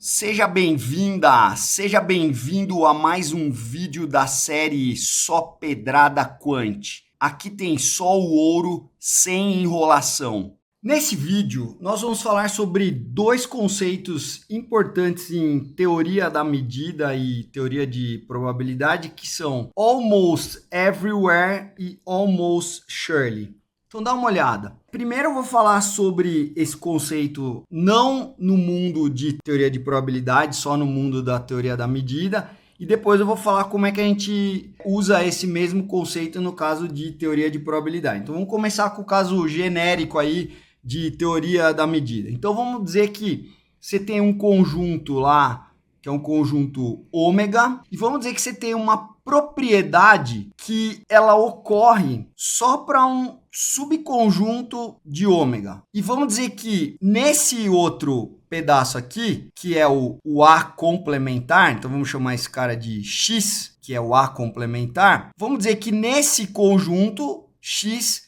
Seja bem-vinda, seja bem-vindo a mais um vídeo da série Só Pedrada Quant. Aqui tem só o ouro sem enrolação. Nesse vídeo, nós vamos falar sobre dois conceitos importantes em teoria da medida e teoria de probabilidade, que são almost everywhere e almost surely. Então dá uma olhada. Primeiro eu vou falar sobre esse conceito não no mundo de teoria de probabilidade, só no mundo da teoria da medida, e depois eu vou falar como é que a gente usa esse mesmo conceito no caso de teoria de probabilidade. Então vamos começar com o caso genérico aí de teoria da medida. Então vamos dizer que você tem um conjunto lá, que é um conjunto ômega, e vamos dizer que você tem uma propriedade que ela ocorre só para um subconjunto de ômega. E vamos dizer que nesse outro pedaço aqui, que é o A complementar, então vamos chamar esse cara de X, que é o A complementar, vamos dizer que nesse conjunto X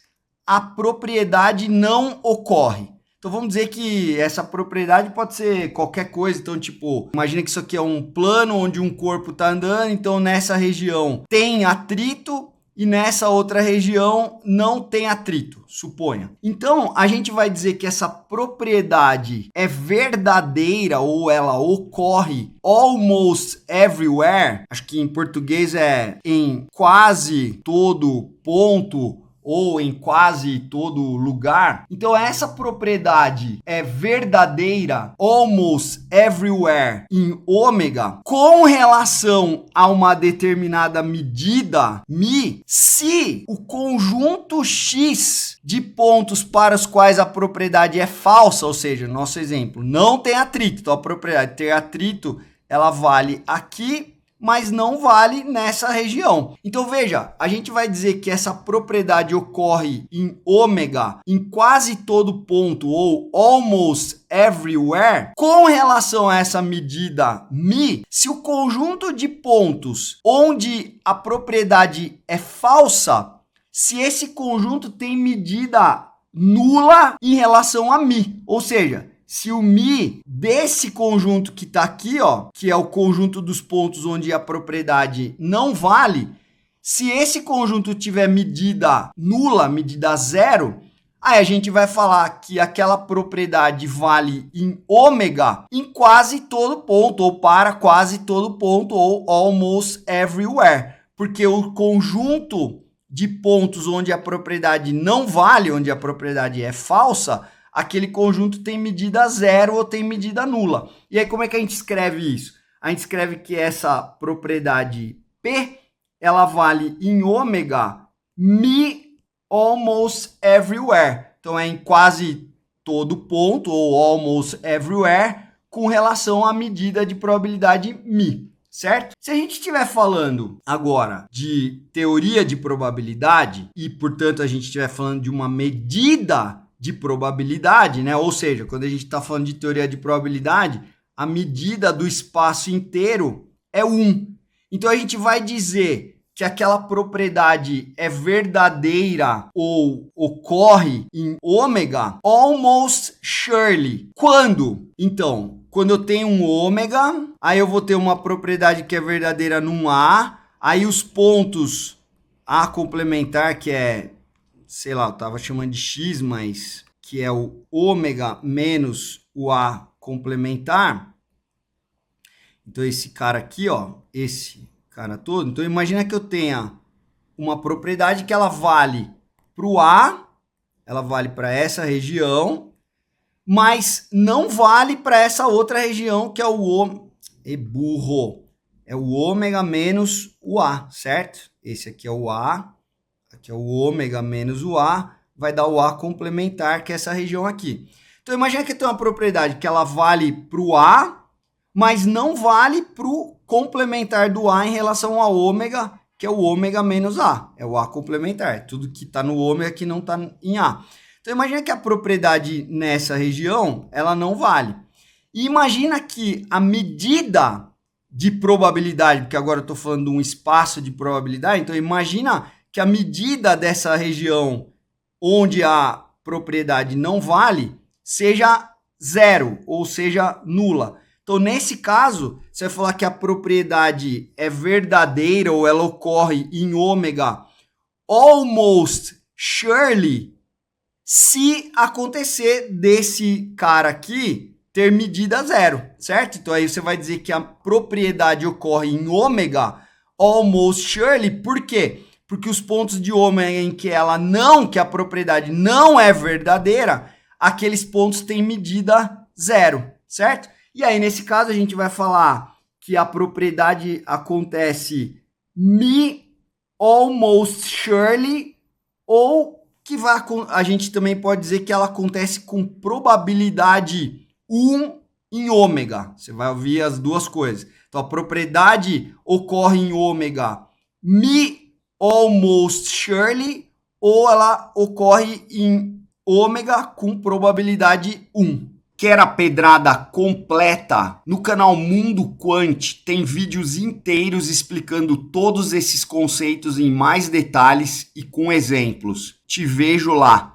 a propriedade não ocorre. Então vamos dizer que essa propriedade pode ser qualquer coisa. Então, tipo, imagina que isso aqui é um plano onde um corpo está andando, então nessa região tem atrito e nessa outra região não tem atrito, suponha. Então, a gente vai dizer que essa propriedade é verdadeira ou ela ocorre almost everywhere. Acho que em português é em quase todo ponto ou em quase todo lugar. Então essa propriedade é verdadeira almost everywhere em ômega com relação a uma determinada medida μ, se o conjunto X de pontos para os quais a propriedade é falsa, ou seja, nosso exemplo, não tem atrito. Então a propriedade de ter atrito, ela vale aqui, mas não vale nessa região. Então veja, a gente vai dizer que essa propriedade ocorre em ômega em quase todo ponto ou almost everywhere com relação a essa medida μ, se o conjunto de pontos onde a propriedade é falsa, se esse conjunto tem medida nula em relação a μ, ou seja, se o μ desse conjunto que está aqui, ó, que é o conjunto dos pontos onde a propriedade não vale, se esse conjunto tiver medida nula, medida zero, aí a gente vai falar que aquela propriedade vale em ômega em quase todo ponto, ou para quase todo ponto, ou almost everywhere, porque o conjunto de pontos onde a propriedade não vale, onde a propriedade é falsa, aquele conjunto tem medida zero ou tem medida nula. E aí como é que a gente escreve isso? A gente escreve que essa propriedade P, ela vale em ômega μ almost everywhere. Então é em quase todo ponto ou almost everywhere com relação à medida de probabilidade μ, certo? Se a gente estiver falando agora de teoria de probabilidade e, portanto, a gente estiver falando de uma medida de probabilidade, né? Ou seja, quando a gente está falando de teoria de probabilidade, a medida do espaço inteiro é 1. Então a gente vai dizer que aquela propriedade é verdadeira ou ocorre em ômega almost surely. Quando? Então, quando eu tenho um ômega, aí eu vou ter uma propriedade que é verdadeira num A, aí os pontos A complementar, que é, sei lá, eu tava chamando de X, mas que é o ômega menos o A complementar. Então esse cara aqui, ó, esse cara todo. Então imagina que eu tenha uma propriedade que ela vale para o A, ela vale para essa região, mas não vale para essa outra região que é o ômega. Burro. É o ômega menos o A, certo? Esse aqui é o A. Que é o ômega menos o A, vai dar o A complementar, que é essa região aqui. Então, imagina que tem uma propriedade que ela vale para o A, mas não vale para o complementar do A em relação ao ômega, que é o ômega menos A. É o A complementar. Tudo que está no ômega que não está em A. Então, imagina que a propriedade nessa região, ela não vale. E imagina que a medida de probabilidade, porque agora eu estou falando de um espaço de probabilidade, então imagina que a medida dessa região onde a propriedade não vale seja zero, ou seja, nula. Então, nesse caso, você vai falar que a propriedade é verdadeira ou ela ocorre em ômega almost surely se acontecer desse cara aqui ter medida zero, certo? Então aí você vai dizer que a propriedade ocorre em ômega almost surely, por quê? Porque os pontos de ômega em que que a propriedade não é verdadeira, aqueles pontos têm medida zero, certo? E aí nesse caso a gente vai falar que a propriedade acontece me almost surely, ou que a gente também pode dizer que ela acontece com probabilidade 1 em ômega. Você vai ouvir as duas coisas. Então, a propriedade ocorre em ômega me almost surely, ou ela ocorre em ômega com probabilidade 1. Quer a pedrada completa? No canal Mundo Quant tem vídeos inteiros explicando todos esses conceitos em mais detalhes e com exemplos. Te vejo lá.